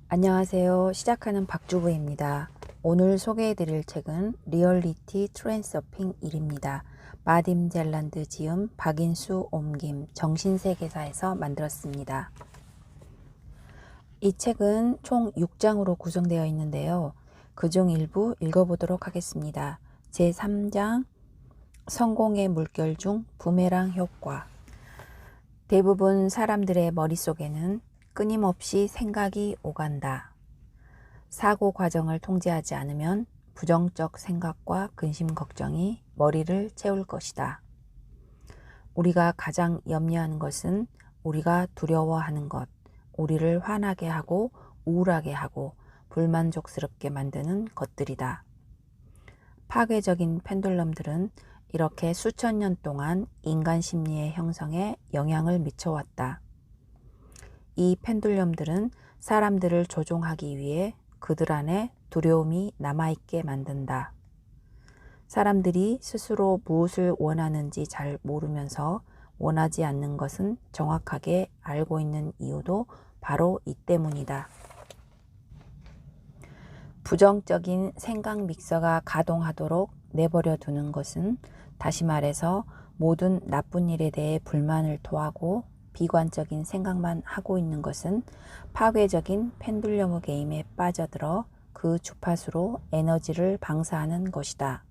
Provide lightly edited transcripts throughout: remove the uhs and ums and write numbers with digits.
안녕하세요. 시작하는 박주부입니다. 오늘 소개해드릴 책은 리얼리티 트랜서핑 1입니다. 마딤 젤란드 지음, 박인수 옮김, 정신세계사에서 만들었습니다. 이 책은 총 6장으로 구성되어 있는데요. 그중 일부 읽어보도록 하겠습니다. 제3장 성공의 물결 중 부메랑 효과. 대부분 사람들의 머릿속에는 끊임없이 생각이 오간다. 사고 과정을 통제하지 않으면 부정적 생각과 근심 걱정이 머리를 채울 것이다. 우리가 가장 염려하는 것은 우리가 두려워하는 것, 우리를 화나게 하고 우울하게 하고 불만족스럽게 만드는 것들이다. 파괴적인 펜듈럼들은 이렇게 수천 년 동안 인간 심리의 형성에 영향을 미쳐왔다. 이 펜듈럼들은 사람들을 조종하기 위해 그들 안에 두려움이 남아있게 만든다. 사람들이 스스로 무엇을 원하는지 잘 모르면서 원하지 않는 것은 정확하게 알고 있는 이유도 바로 이 때문이다. 부정적인 생각 믹서가 가동하도록 내버려 두는 것은, 다시 말해서 모든 나쁜 일에 대해 불만을 토하고 비관적인 생각만 하고 있는 것은 파괴적인 펜듈럼 게임에 빠져들어 그 주파수로 에너지를 방사하는 것이다.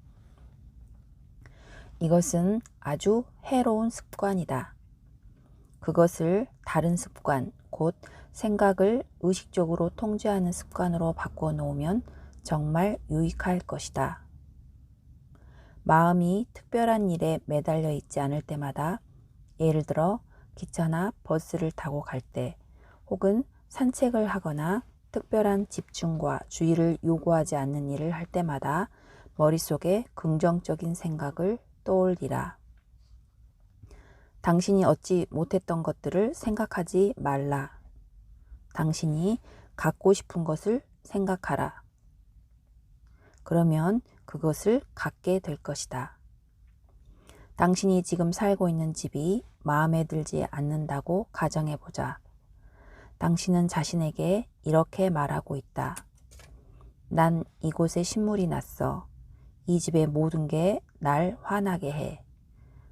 이것은 아주 해로운 습관이다. 그것을 다른 습관, 곧 생각을 의식적으로 통제하는 습관으로 바꿔 놓으면 정말 유익할 것이다. 마음이 특별한 일에 매달려 있지 않을 때마다, 예를 들어 기차나 버스를 타고 갈 때, 혹은 산책을 하거나 특별한 집중과 주의를 요구하지 않는 일을 할 때마다 머릿속에 긍정적인 생각을 떠올리라. 당신이 얻지 못했던 것들을 생각하지 말라. 당신이 갖고 싶은 것을 생각하라. 그러면 그것을 갖게 될 것이다. 당신이 지금 살고 있는 집이 마음에 들지 않는다고 가정해보자. 당신은 자신에게 이렇게 말하고 있다. 난 이곳에 신물이 났어. 이 집의 모든 게 날 화나게 해.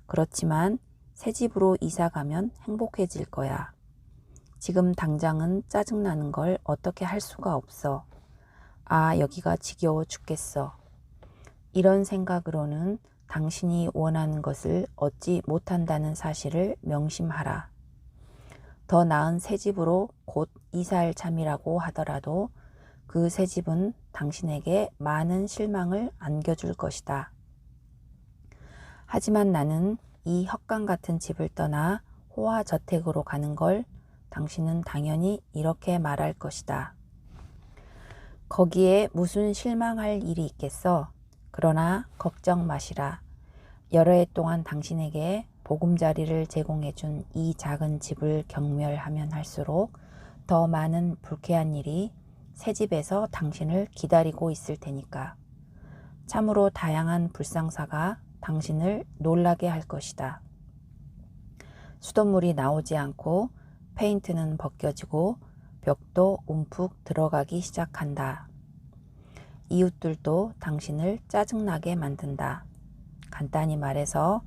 그렇지만 새 집으로 이사 가면 행복해질 거야. 지금 당장은 짜증나는 걸 어떻게 할 수가 없어. 아, 여기가 지겨워 죽겠어. 이런 생각으로는 당신이 원하는 것을 얻지 못한다는 사실을 명심하라. 더 나은 새 집으로 곧 이사할 참이라고 하더라도 그 새 집은 당신에게 많은 실망을 안겨줄 것이다. 하지만 나는 이 헛강 같은 집을 떠나 호화저택으로 가는 걸 당신은 당연히 이렇게 말할 것이다. 거기에 무슨 실망할 일이 있겠어? 그러나 걱정 마시라. 여러 해 동안 당신에게 보금자리를 제공해준 이 작은 집을 경멸하면 할수록 더 많은 불쾌한 일이 새 집에서 당신을 기다리고 있을 테니까. 참으로 다양한 불상사가 당신을 놀라게 할 것이다. 수돗물이 나오지 않고 페인트는 벗겨지고 벽도 움푹 들어가기 시작한다. 이웃들도 당신을 짜증나게 만든다. 간단히 말해서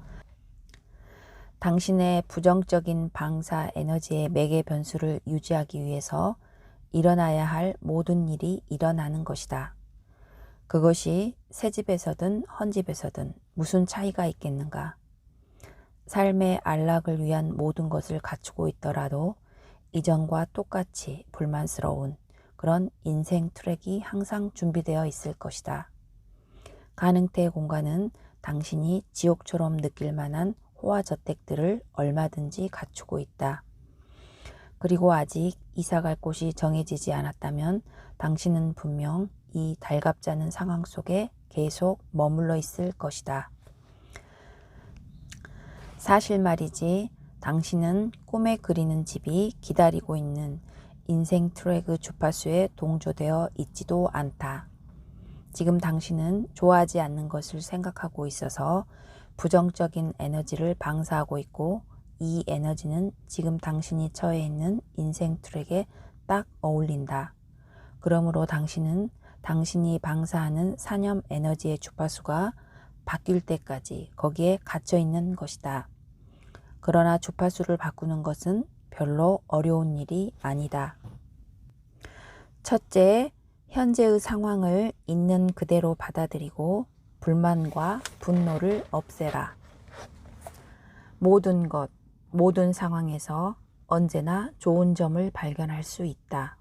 당신의 부정적인 방사 에너지의 매개 변수를 유지하기 위해서 일어나야 할 모든 일이 일어나는 것이다. 그것이 새 집에서든 헌 집에서든 무슨 차이가 있겠는가? 삶의 안락을 위한 모든 것을 갖추고 있더라도 이전과 똑같이 불만스러운 그런 인생 트랙이 항상 준비되어 있을 것이다. 가능태 공간은 당신이 지옥처럼 느낄 만한 호화저택들을 얼마든지 갖추고 있다. 그리고 아직 이사갈 곳이 정해지지 않았다면 당신은 분명 이 달갑지 않은 상황 속에 계속 머물러 있을 것이다. 사실 말이지, 당신은 꿈에 그리는 집이 기다리고 있는 인생 트랙 주파수에 동조되어 있지도 않다. 지금 당신은 좋아하지 않는 것을 생각하고 있어서 부정적인 에너지를 방사하고 있고, 이 에너지는 지금 당신이 처해 있는 인생 트랙에 딱 어울린다. 그러므로 당신은 당신이 방사하는 산염 에너지의 주파수가 바뀔 때까지 거기에 갇혀 있는 것이다. 그러나 주파수를 바꾸는 것은 별로 어려운 일이 아니다. 첫째, 현재의 상황을 있는 그대로 받아들이고 불만과 분노를 없애라. 모든 상황에서 언제나 좋은 점을 발견할 수 있다.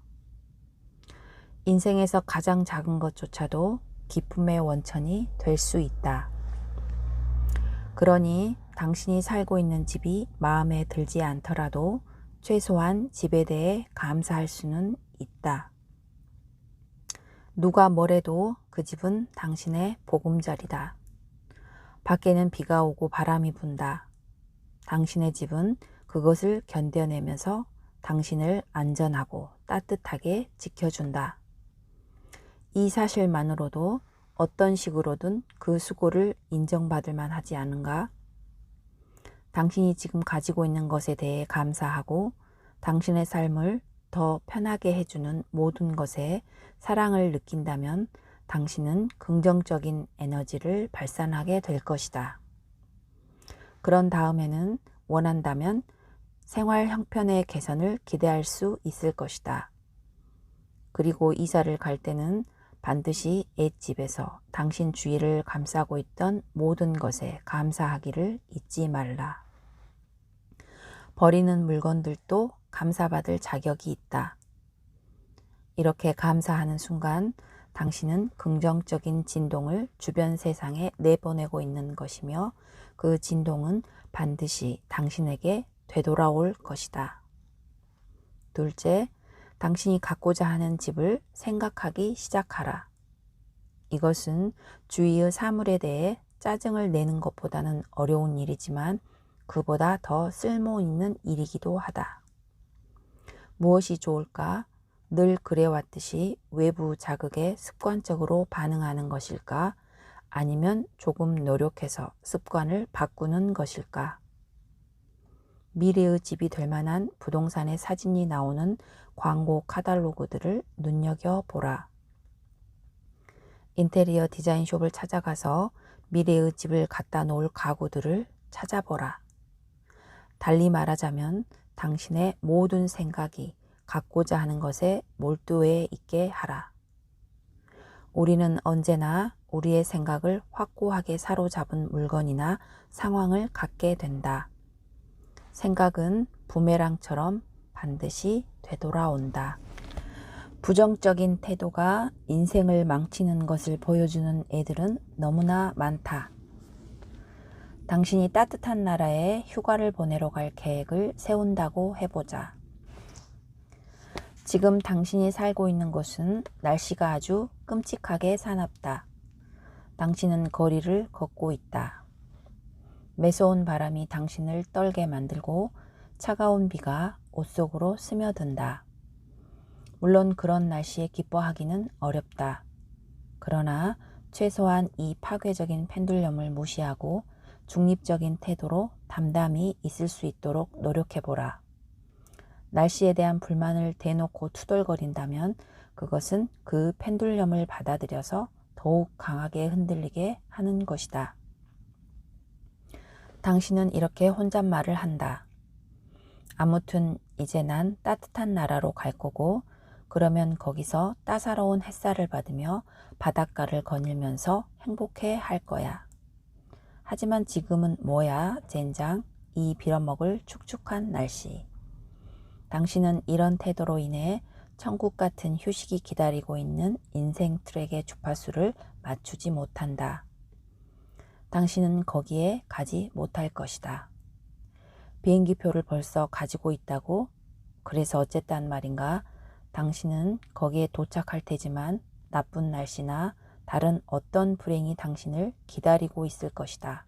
인생에서 가장 작은 것조차도 기쁨의 원천이 될 수 있다. 그러니 당신이 살고 있는 집이 마음에 들지 않더라도 최소한 집에 대해 감사할 수는 있다. 누가 뭐래도 그 집은 당신의 보금자리다. 밖에는 비가 오고 바람이 분다. 당신의 집은 그것을 견뎌내면서 당신을 안전하고 따뜻하게 지켜준다. 이 사실만으로도 어떤 식으로든 그 수고를 인정받을 만하지 않은가? 당신이 지금 가지고 있는 것에 대해 감사하고 당신의 삶을 더 편하게 해주는 모든 것에 사랑을 느낀다면 당신은 긍정적인 에너지를 발산하게 될 것이다. 그런 다음에는 원한다면 생활 형편의 개선을 기대할 수 있을 것이다. 그리고 이사를 갈 때는 반드시 옛집에서 당신 주위를 감싸고 있던 모든 것에 감사하기를 잊지 말라. 버리는 물건들도 감사받을 자격이 있다. 이렇게 감사하는 순간 당신은 긍정적인 진동을 주변 세상에 내보내고 있는 것이며 그 진동은 반드시 당신에게 되돌아올 것이다. 둘째, 당신이 갖고자 하는 집을 생각하기 시작하라. 이것은 주위의 사물에 대해 짜증을 내는 것보다는 어려운 일이지만 그보다 더 쓸모 있는 일이기도 하다. 무엇이 좋을까? 늘 그래왔듯이 외부 자극에 습관적으로 반응하는 것일까? 아니면 조금 노력해서 습관을 바꾸는 것일까? 미래의 집이 될 만한 부동산의 사진이 나오는 광고 카탈로그들을 눈여겨보라. 인테리어 디자인숍을 찾아가서 미래의 집을 갖다 놓을 가구들을 찾아보라. 달리 말하자면 당신의 모든 생각이 갖고자 하는 것에 몰두해 있게 하라. 우리는 언제나 우리의 생각을 확고하게 사로잡은 물건이나 상황을 갖게 된다. 생각은 부메랑처럼 반드시 되돌아온다. 부정적인 태도가 인생을 망치는 것을 보여주는 애들은 너무나 많다. 당신이 따뜻한 나라에 휴가를 보내러 갈 계획을 세운다고 해보자. 지금 당신이 살고 있는 곳은 날씨가 아주 끔찍하게 사납다. 당신은 거리를 걷고 있다. 매서운 바람이 당신을 떨게 만들고 차가운 비가 옷 속으로 스며든다. 물론 그런 날씨에 기뻐하기는 어렵다. 그러나 최소한 이 파괴적인 펜듈럼을 무시하고 중립적인 태도로 담담히 있을 수 있도록 노력해보라. 날씨에 대한 불만을 대놓고 투덜거린다면 그것은 그 펜듈럼을 받아들여서 더욱 강하게 흔들리게 하는 것이다. 당신은 이렇게 혼잣말을 한다. 아무튼 이제 난 따뜻한 나라로 갈 거고 그러면 거기서 따사로운 햇살을 받으며 바닷가를 거닐면서 행복해 할 거야. 하지만 지금은 뭐야 젠장 이 빌어먹을 축축한 날씨. 당신은 이런 태도로 인해 천국 같은 휴식이 기다리고 있는 인생 트랙의 주파수를 맞추지 못한다. 당신은 거기에 가지 못할 것이다. 비행기표를 벌써 가지고 있다고? 그래서 어쨌단 말인가? 당신은 거기에 도착할 테지만 나쁜 날씨나 다른 어떤 불행이 당신을 기다리고 있을 것이다.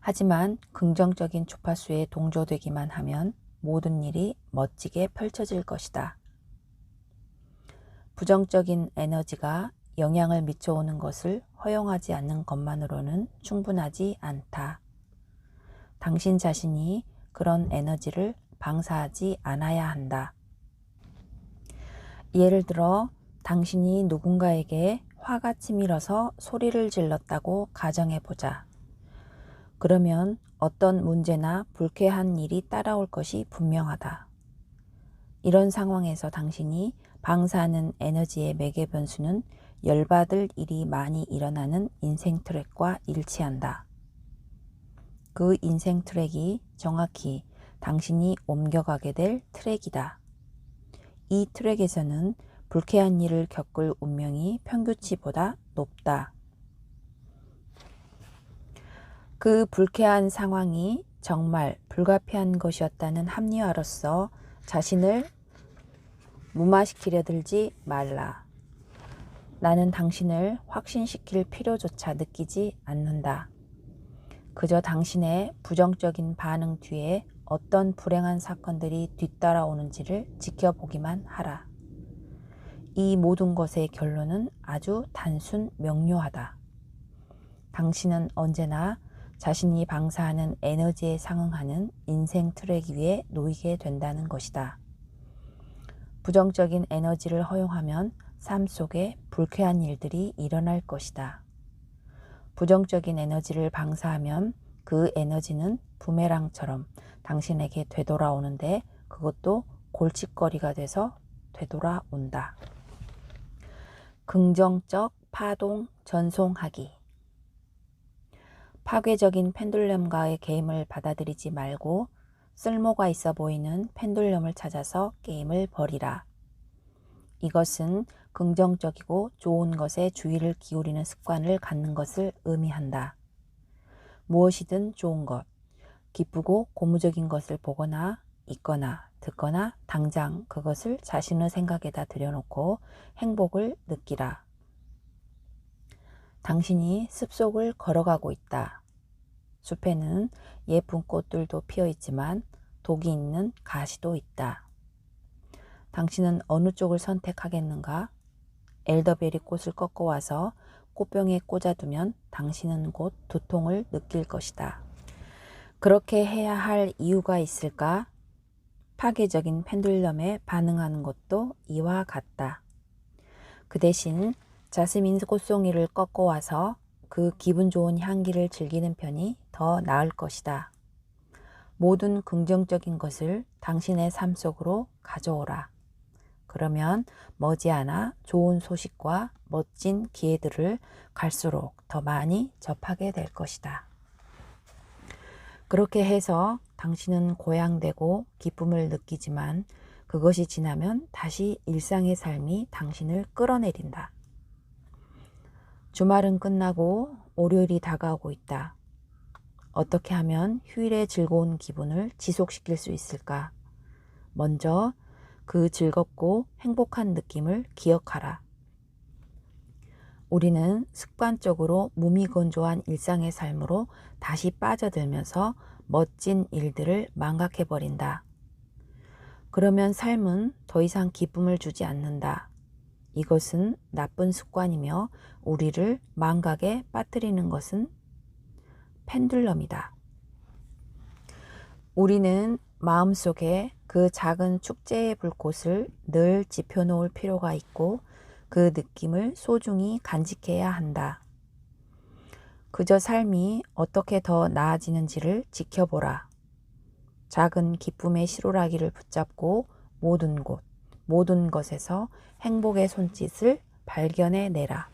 하지만 긍정적인 주파수에 동조되기만 하면 모든 일이 멋지게 펼쳐질 것이다. 부정적인 에너지가 영향을 미쳐오는 것을 허용하지 않는 것만으로는 충분하지 않다. 당신 자신이 그런 에너지를 방사하지 않아야 한다. 예를 들어 당신이 누군가에게 화가 치밀어서 소리를 질렀다고 가정해 보자. 그러면 어떤 문제나 불쾌한 일이 따라올 것이 분명하다. 이런 상황에서 당신이 방사하는 에너지의 매개 변수는 열받을 일이 많이 일어나는 인생 트랙과 일치한다. 그 인생 트랙이 정확히 당신이 옮겨가게 될 트랙이다. 이 트랙에서는 불쾌한 일을 겪을 운명이 평균치보다 높다. 그 불쾌한 상황이 정말 불가피한 것이었다는 합리화로서 자신을 무마시키려 들지 말라. 나는 당신을 확신시킬 필요조차 느끼지 않는다. 그저 당신의 부정적인 반응 뒤에 어떤 불행한 사건들이 뒤따라오는지를 지켜보기만 하라. 이 모든 것의 결론은 아주 단순 명료하다. 당신은 언제나 자신이 방사하는 에너지에 상응하는 인생 트랙 위에 놓이게 된다는 것이다. 부정적인 에너지를 허용하면 삶 속에 불쾌한 일들이 일어날 것이다. 부정적인 에너지를 방사하면 그 에너지는 부메랑처럼 당신에게 되돌아오는데 그것도 골칫거리가 돼서 되돌아온다. 긍정적 파동 전송하기. 파괴적인 펜듈럼과의 게임을 받아들이지 말고 쓸모가 있어 보이는 펜듈럼을 찾아서 게임을 벌이라. 이것은 긍정적이고 좋은 것에 주의를 기울이는 습관을 갖는 것을 의미한다. 무엇이든 좋은 것, 기쁘고 고무적인 것을 보거나 읽거나 듣거나 당장 그것을 자신의 생각에다 들여놓고 행복을 느끼라. 당신이 숲속을 걸어가고 있다. 숲에는 예쁜 꽃들도 피어 있지만 독이 있는 가시도 있다. 당신은 어느 쪽을 선택하겠는가? 엘더베리 꽃을 꺾어와서 꽃병에 꽂아두면 당신은 곧 두통을 느낄 것이다. 그렇게 해야 할 이유가 있을까? 파괴적인 펜듈럼에 반응하는 것도 이와 같다. 그 대신 자스민 꽃송이를 꺾어와서 그 기분 좋은 향기를 즐기는 편이 더 나을 것이다. 모든 긍정적인 것을 당신의 삶 속으로 가져오라. 그러면 머지않아 좋은 소식과 멋진 기회들을 갈수록 더 많이 접하게 될 것이다. 그렇게 해서 당신은 고양되고 기쁨을 느끼지만 그것이 지나면 다시 일상의 삶이 당신을 끌어내린다. 주말은 끝나고 월요일이 다가오고 있다. 어떻게 하면 휴일의 즐거운 기분을 지속시킬 수 있을까? 먼저 그 즐겁고 행복한 느낌을 기억하라. 우리는 습관적으로 무미건조한 일상의 삶으로 다시 빠져들면서 멋진 일들을 망각해버린다. 그러면 삶은 더 이상 기쁨을 주지 않는다. 이것은 나쁜 습관이며 우리를 망각에 빠뜨리는 것은 펜듈럼이다. 우리는 마음속에 그 작은 축제의 불꽃을 늘 지펴놓을 필요가 있고 그 느낌을 소중히 간직해야 한다. 그저 삶이 어떻게 더 나아지는지를 지켜보라. 작은 기쁨의 실오라기를 붙잡고 모든 곳, 모든 것에서 행복의 손짓을 발견해내라.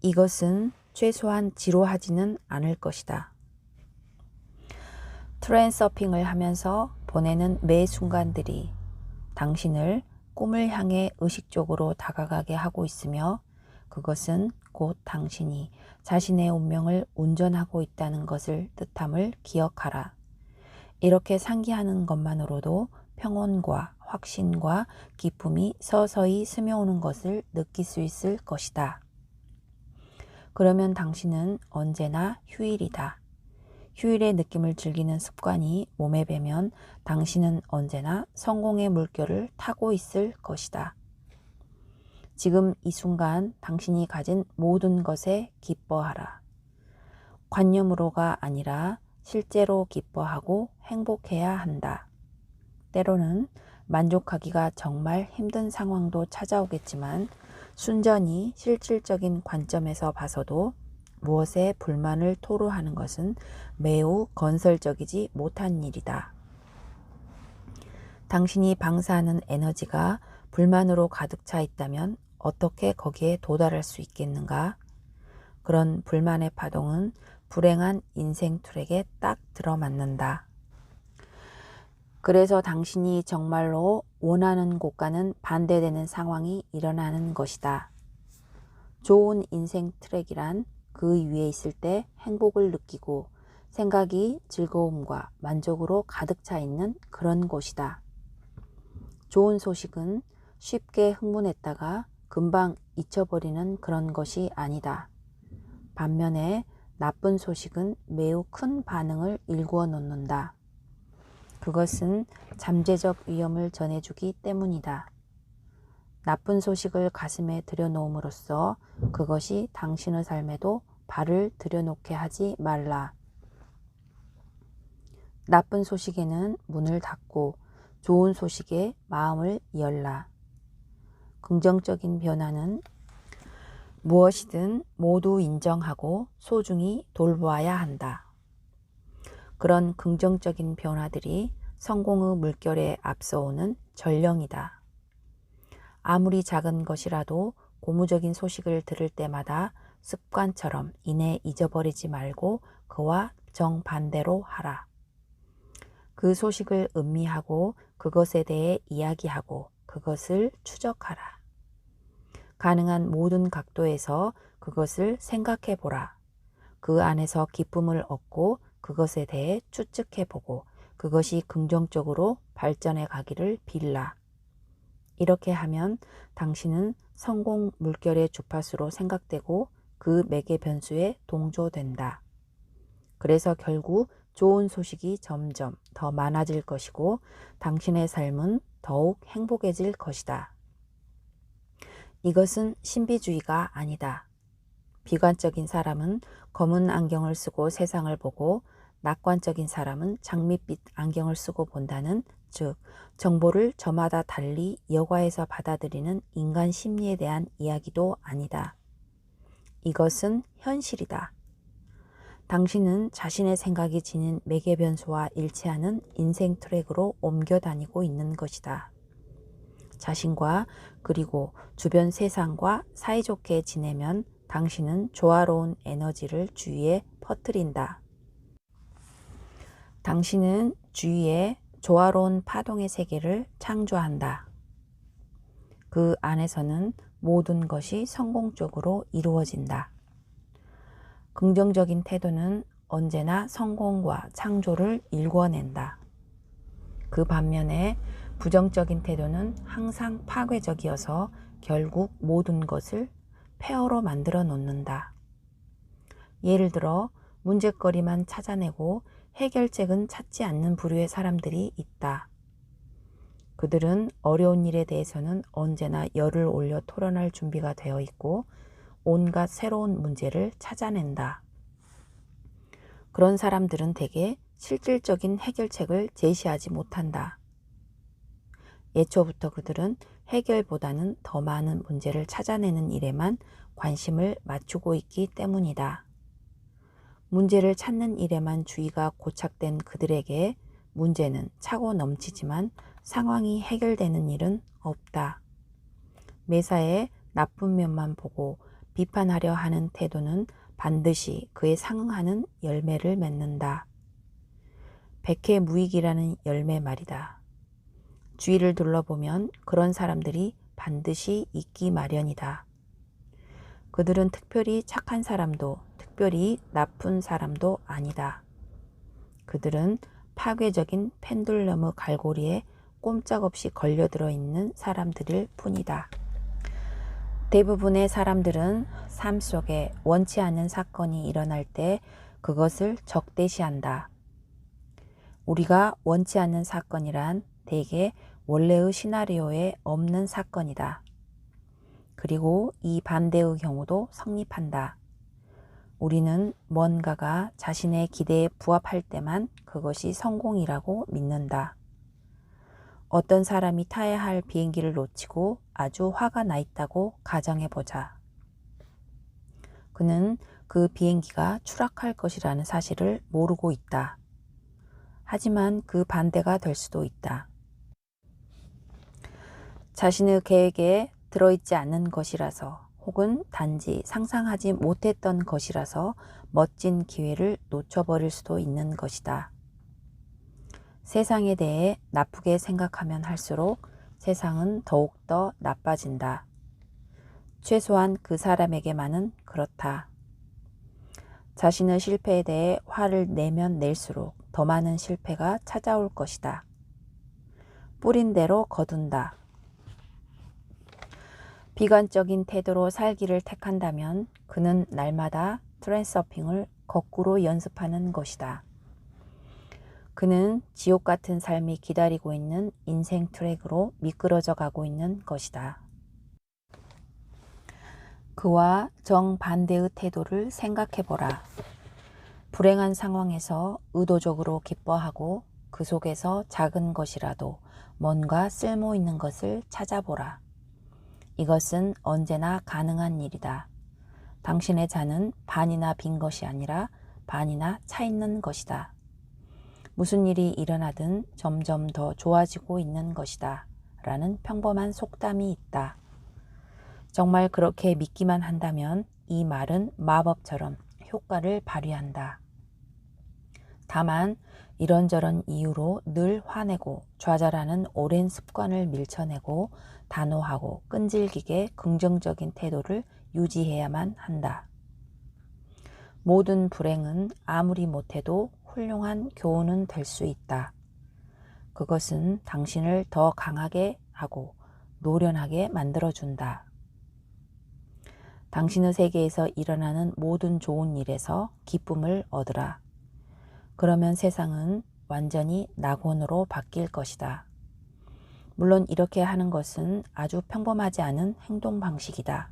이것은 최소한 지루하지는 않을 것이다. 트랜서핑을 하면서 보내는 매 순간들이 당신을 꿈을 향해 의식적으로 다가가게 하고 있으며 그것은 곧 당신이 자신의 운명을 운전하고 있다는 것을 뜻함을 기억하라. 이렇게 상기하는 것만으로도 평온과 확신과 기쁨이 서서히 스며오는 것을 느낄 수 있을 것이다. 그러면 당신은 언제나 휴일이다. 휴일의 느낌을 즐기는 습관이 몸에 배면 당신은 언제나 성공의 물결을 타고 있을 것이다. 지금 이 순간 당신이 가진 모든 것에 기뻐하라. 관념으로가 아니라 실제로 기뻐하고 행복해야 한다. 때로는 만족하기가 정말 힘든 상황도 찾아오겠지만 순전히 실질적인 관점에서 봐서도 무엇에 불만을 토로하는 것은 매우 건설적이지 못한 일이다. 당신이 방사하는 에너지가 불만으로 가득 차 있다면 어떻게 거기에 도달할 수 있겠는가? 그런 불만의 파동은 불행한 인생 트랙에 딱 들어맞는다. 그래서 당신이 정말로 원하는 곳과는 반대되는 상황이 일어나는 것이다. 좋은 인생 트랙이란 그 위에 있을 때 행복을 느끼고 생각이 즐거움과 만족으로 가득 차 있는 그런 곳이다. 좋은 소식은 쉽게 흥분했다가 금방 잊혀버리는 그런 것이 아니다. 반면에 나쁜 소식은 매우 큰 반응을 일구어 놓는다. 그것은 잠재적 위험을 전해주기 때문이다. 나쁜 소식을 가슴에 들여놓음으로써 그것이 당신의 삶에도 발을 들여놓게 하지 말라. 나쁜 소식에는 문을 닫고 좋은 소식에 마음을 열라. 긍정적인 변화는 무엇이든 모두 인정하고 소중히 돌보아야 한다. 그런 긍정적인 변화들이 성공의 물결에 앞서오는 전령이다. 아무리 작은 것이라도 고무적인 소식을 들을 때마다 습관처럼 이내 잊어버리지 말고 그와 정반대로 하라. 그 소식을 음미하고 그것에 대해 이야기하고 그것을 추적하라. 가능한 모든 각도에서 그것을 생각해 보라. 그 안에서 기쁨을 얻고 그것에 대해 추측해 보고 그것이 긍정적으로 발전해 가기를 빌라. 이렇게 하면 당신은 성공 물결의 주파수로 생각되고 그 매개 변수에 동조된다. 그래서 결국 좋은 소식이 점점 더 많아질 것이고 당신의 삶은 더욱 행복해질 것이다. 이것은 신비주의가 아니다. 비관적인 사람은 검은 안경을 쓰고 세상을 보고 낙관적인 사람은 장밋빛 안경을 쓰고 본다는 즉 정보를 저마다 달리 여과해서 받아들이는 인간 심리에 대한 이야기도 아니다. 이것은 현실이다. 당신은 자신의 생각이 지닌 매개 변수와 일치하는 인생 트랙으로 옮겨 다니고 있는 것이다. 자신과 그리고 주변 세상과 사이좋게 지내면 당신은 조화로운 에너지를 주위에 퍼뜨린다. 당신은 주위에 조화로운 파동의 세계를 창조한다. 그 안에서는 모든 것이 성공적으로 이루어진다. 긍정적인 태도는 언제나 성공과 창조를 일궈낸다. 그 반면에 부정적인 태도는 항상 파괴적이어서 결국 모든 것을 폐허로 만들어 놓는다. 예를 들어 문제거리만 찾아내고 해결책은 찾지 않는 부류의 사람들이 있다. 그들은 어려운 일에 대해서는 언제나 열을 올려 토론할 준비가 되어 있고 온갖 새로운 문제를 찾아낸다. 그런 사람들은 대개 실질적인 해결책을 제시하지 못한다. 예초부터 그들은 해결보다는 더 많은 문제를 찾아내는 일에만 관심을 맞추고 있기 때문이다. 문제를 찾는 일에만 주의가 고착된 그들에게 문제는 차고 넘치지만 상황이 해결되는 일은 없다. 매사에 나쁜 면만 보고 비판하려 하는 태도는 반드시 그에 상응하는 열매를 맺는다. 백해무익이라는 열매 말이다. 주위를 둘러보면 그런 사람들이 반드시 있기 마련이다. 그들은 특별히 착한 사람도 특별히 나쁜 사람도 아니다. 그들은 파괴적인 펜듈럼의 갈고리에 꼼짝없이 걸려들어 있는 사람들일 뿐이다. 대부분의 사람들은 삶 속에 원치 않는 사건이 일어날 때 그것을 적대시한다. 우리가 원치 않는 사건이란 대개 원래의 시나리오에 없는 사건이다. 그리고 이 반대의 경우도 성립한다. 우리는 뭔가가 자신의 기대에 부합할 때만 그것이 성공이라고 믿는다. 어떤 사람이 타야 할 비행기를 놓치고 아주 화가 나 있다고 가정해 보자. 그는 그 비행기가 추락할 것이라는 사실을 모르고 있다. 하지만 그 반대가 될 수도 있다. 자신의 계획에 들어있지 않는 것이라서 혹은 단지 상상하지 못했던 것이라서 멋진 기회를 놓쳐버릴 수도 있는 것이다. 세상에 대해 나쁘게 생각하면 할수록 세상은 더욱더 나빠진다. 최소한 그 사람에게만은 그렇다. 자신의 실패에 대해 화를 내면 낼수록 더 많은 실패가 찾아올 것이다. 뿌린 대로 거둔다. 비관적인 태도로 살기를 택한다면 그는 날마다 트랜서핑을 거꾸로 연습하는 것이다. 그는 지옥 같은 삶이 기다리고 있는 인생 트랙으로 미끄러져 가고 있는 것이다. 그와 정반대의 태도를 생각해보라. 불행한 상황에서 의도적으로 기뻐하고 그 속에서 작은 것이라도 뭔가 쓸모 있는 것을 찾아보라. 이것은 언제나 가능한 일이다. 당신의 잔은 반이나 빈 것이 아니라 반이나 차 있는 것이다. 무슨 일이 일어나든 점점 더 좋아지고 있는 것이다. 라는 평범한 속담이 있다. 정말 그렇게 믿기만 한다면 이 말은 마법처럼 효과를 발휘한다. 다만 이런저런 이유로 늘 화내고 좌절하는 오랜 습관을 밀쳐내고 단호하고 끈질기게 긍정적인 태도를 유지해야만 한다. 모든 불행은 아무리 못해도 훌륭한 교훈은 될 수 있다. 그것은 당신을 더 강하게 하고 노련하게 만들어준다. 당신의 세계에서 일어나는 모든 좋은 일에서 기쁨을 얻으라. 그러면 세상은 완전히 낙원으로 바뀔 것이다. 물론 이렇게 하는 것은 아주 평범하지 않은 행동 방식이다.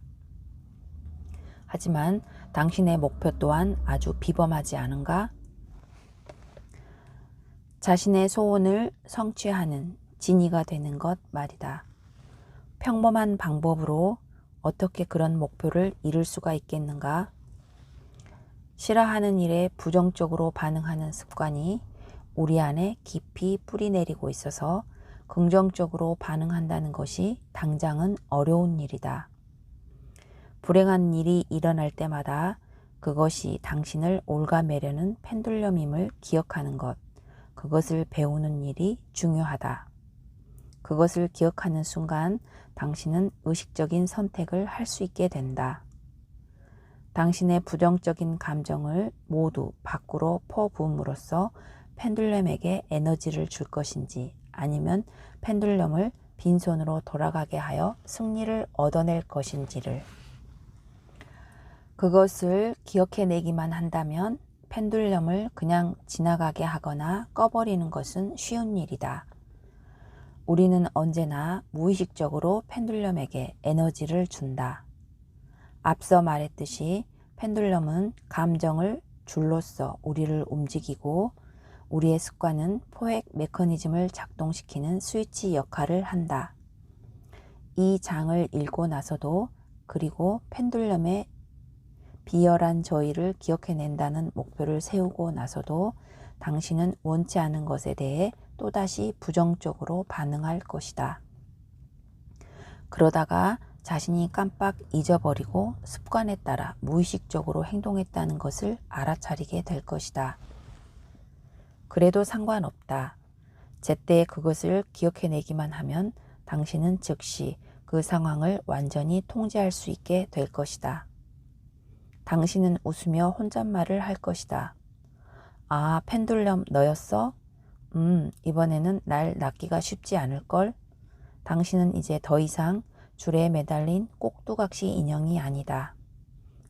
하지만 당신의 목표 또한 아주 비범하지 않은가? 자신의 소원을 성취하는 진이가 되는 것 말이다. 평범한 방법으로 어떻게 그런 목표를 이룰 수가 있겠는가? 싫어하는 일에 부정적으로 반응하는 습관이 우리 안에 깊이 뿌리내리고 있어서 긍정적으로 반응한다는 것이 당장은 어려운 일이다. 불행한 일이 일어날 때마다 그것이 당신을 옭아매려는 펜듈럼임을 기억하는 것, 그것을 배우는 일이 중요하다. 그것을 기억하는 순간 당신은 의식적인 선택을 할 수 있게 된다. 당신의 부정적인 감정을 모두 밖으로 퍼부음으로써 펜듈럼에게 에너지를 줄 것인지 아니면 펜듈럼을 빈손으로 돌아가게 하여 승리를 얻어낼 것인지를 그것을 기억해내기만 한다면 펜듈럼을 그냥 지나가게 하거나 꺼버리는 것은 쉬운 일이다. 우리는 언제나 무의식적으로 펜듈럼에게 에너지를 준다. 앞서 말했듯이 펜듈럼은 감정을 줄로써 우리를 움직이고 우리의 습관은 포획 메커니즘을 작동시키는 스위치 역할을 한다. 이 장을 읽고 나서도 그리고 펜듈럼의 비열한 저희를 기억해낸다는 목표를 세우고 나서도 당신은 원치 않은 것에 대해 또다시 부정적으로 반응할 것이다. 그러다가 자신이 깜빡 잊어버리고 습관에 따라 무의식적으로 행동했다는 것을 알아차리게 될 것이다. 그래도 상관없다. 제때 그것을 기억해내기만 하면 당신은 즉시 그 상황을 완전히 통제할 수 있게 될 것이다. 당신은 웃으며 혼잣말을 할 것이다. 아, 펜듈럼 너였어? 이번에는 날 낚기가 쉽지 않을걸? 당신은 이제 더 이상 줄에 매달린 꼭두각시 인형이 아니다.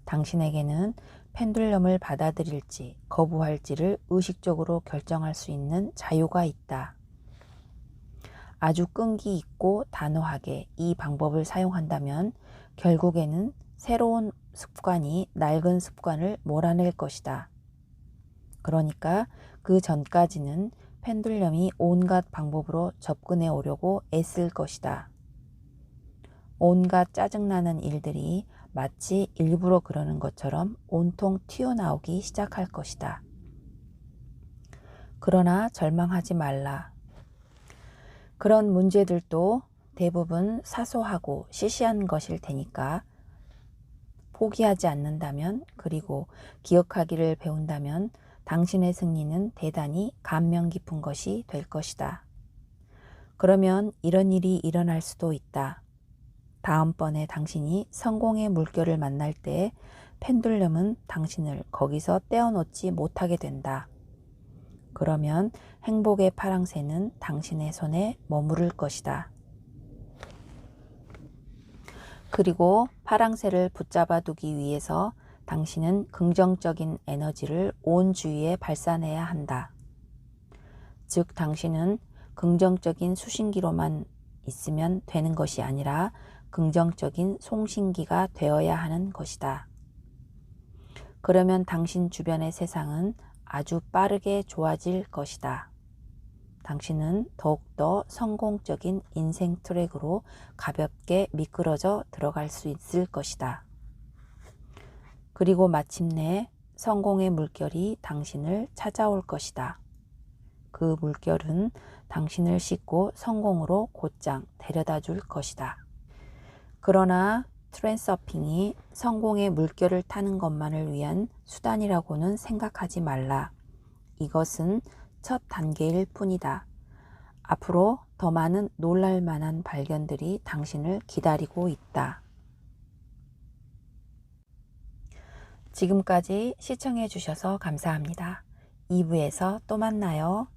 당신에게는 펜듈럼을 받아들일지 거부할지를 의식적으로 결정할 수 있는 자유가 있다. 아주 끈기 있고 단호하게 이 방법을 사용한다면 결국에는 새로운 습관이 낡은 습관을 몰아낼 것이다. 그러니까 그 전까지는 펜듈럼이 온갖 방법으로 접근해 오려고 애쓸 것이다. 온갖 짜증나는 일들이 마치 일부러 그러는 것처럼 온통 튀어나오기 시작할 것이다. 그러나 절망하지 말라. 그런 문제들도 대부분 사소하고 시시한 것일 테니까 포기하지 않는다면, 그리고 기억하기를 배운다면 당신의 승리는 대단히 감명 깊은 것이 될 것이다. 그러면 이런 일이 일어날 수도 있다. 다음번에 당신이 성공의 물결을 만날 때 펜듈럼은 당신을 거기서 떼어놓지 못하게 된다. 그러면 행복의 파랑새는 당신의 손에 머무를 것이다. 그리고 파랑새를 붙잡아 두기 위해서 당신은 긍정적인 에너지를 온 주위에 발산해야 한다. 즉, 당신은 긍정적인 수신기로만 있으면 되는 것이 아니라 긍정적인 송신기가 되어야 하는 것이다. 그러면 당신 주변의 세상은 아주 빠르게 좋아질 것이다. 당신은 더욱더 성공적인 인생 트랙으로 가볍게 미끄러져 들어갈 수 있을 것이다. 그리고 마침내 성공의 물결이 당신을 찾아올 것이다. 그 물결은 당신을 싣고 성공으로 곧장 데려다 줄 것이다. 그러나 트랜서핑이 성공의 물결을 타는 것만을 위한 수단이라고는 생각하지 말라. 이것은 첫 단계일 뿐이다. 앞으로 더 많은 놀랄 만한 발견들이 당신을 기다리고 있다. 지금까지 시청해 주셔서 감사합니다. 2부에서 또 만나요.